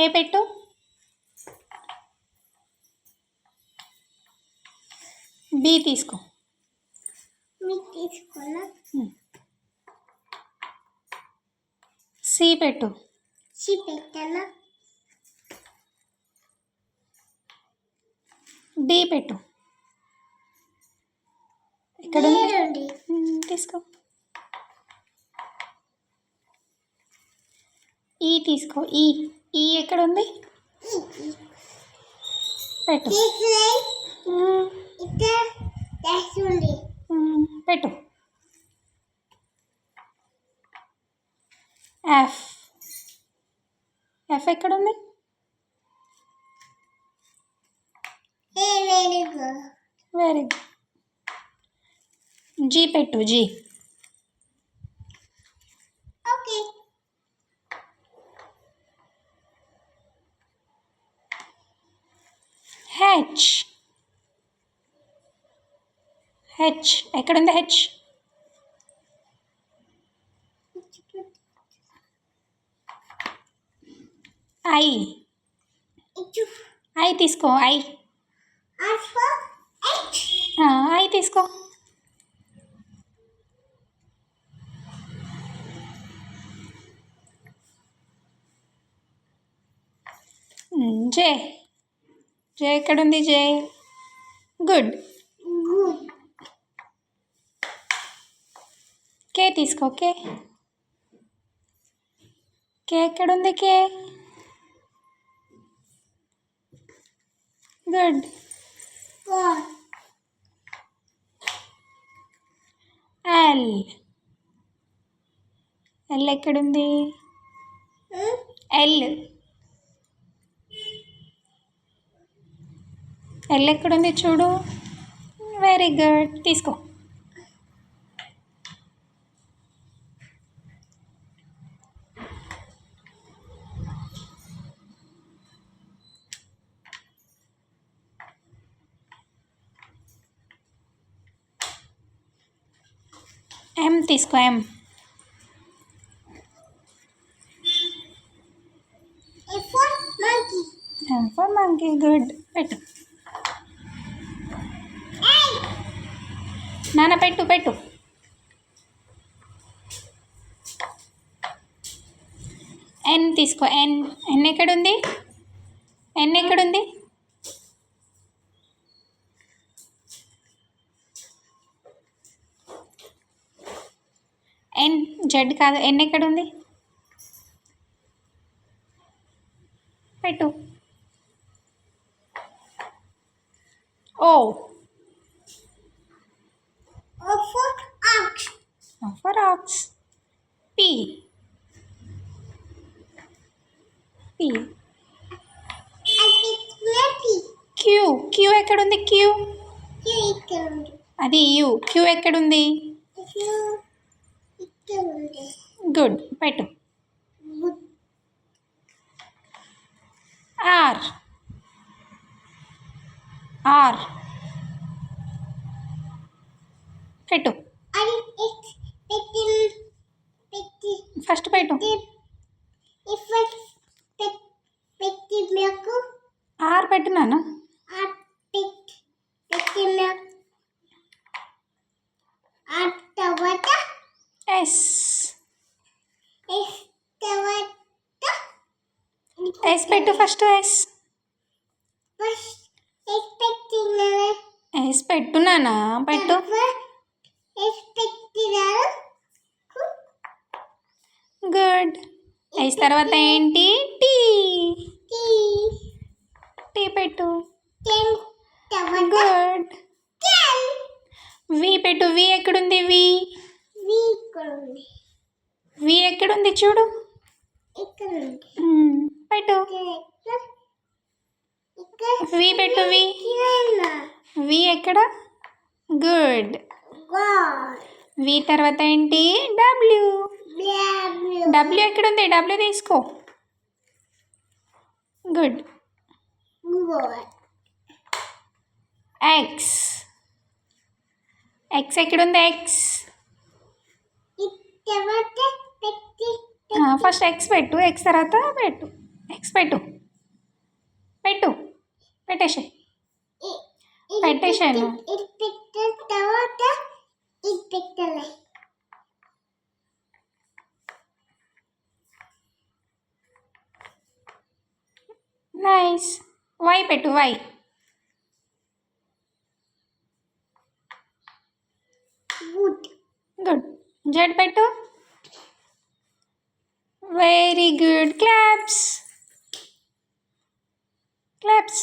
ఏ పెట్టు. బి తీసుకో. సి పెట్టు. డి పెట్టు. ఇక్కడ తీసుకో. ఈ తీసుకో. ఈ ఎక్కడ ఉంది? పెట్టు. పెట్టు. ఎఫ్ ఎక్కడ ఉంది? Very good. జీ పెట్టు. జీ. హెచ్ ఎక్కడుంది? హెచ్. ఐ తీసుకో. ఐ తీసుకో. జే ఎక్కడుంది? జే. గుడ్. కే తీసుకో. కే ఎక్కడుంది? కే. గుడ్. ఎల్ ఎక్కడుంది? ఎల్ ఎక్కడుంది చూడు. Very good. తీసుకో. ఎం తీసుకో. M for monkey. గుడ్. పెట్టు. నాన్న పెట్టు. ఎన్ తీసుకో. ఎన్ ఎక్కడుంది? ఎన్ జెడ్ కాదు. ఎన్ ఎక్కడుంది? పెట్టు. ఓ ఫర్ ఆక్స్. పి క్యూ ఎక్కడుంది? క్యూ అది యూ. క్యూ ఎక్కడుంది? గుడ్. పెట్టు. ఆర్ పెట్టు. ఫస్ట్ పెట్టు. ఆర్ పెట్టు నాన్న. ఎస్ పెట్టు. ఫస్ట్ ఎస్ పెట్టు నాన్న. పెట్టు. గుడ్. ఎస్ తర్వాత ఏంటి? టీ పెట్టు. గుడ్. వి పెట్టు. వి ఎక్కడుంది? వి ఎక్కడుంది చూడు. పెట్టు. వి పెట్టు. వి ఎక్కడ? గుడ్. వి తర్వాత ఏంటి? డబ్ల్యూ ఎక్కడుంది? డబ్ల్యూ తీసుకో. గుడ్. ఎక్స్ ఎక్కడుంది? ఎక్స్ ఫస్ట్ ఎక్స్ పెట్టు. ఎక్స్ తర్వాత పెట్టు. ఎక్స్ పెట్టు పెట్టు పెట్టేసే పెట్టేసాను ఇది పెట్టిన తర్వాత ఇది పెట్టాలి. నైస్. వై పెట్టు వై. గుడ్. గుడ్. జెడ్ పెట్టు. Very good. Claps claps.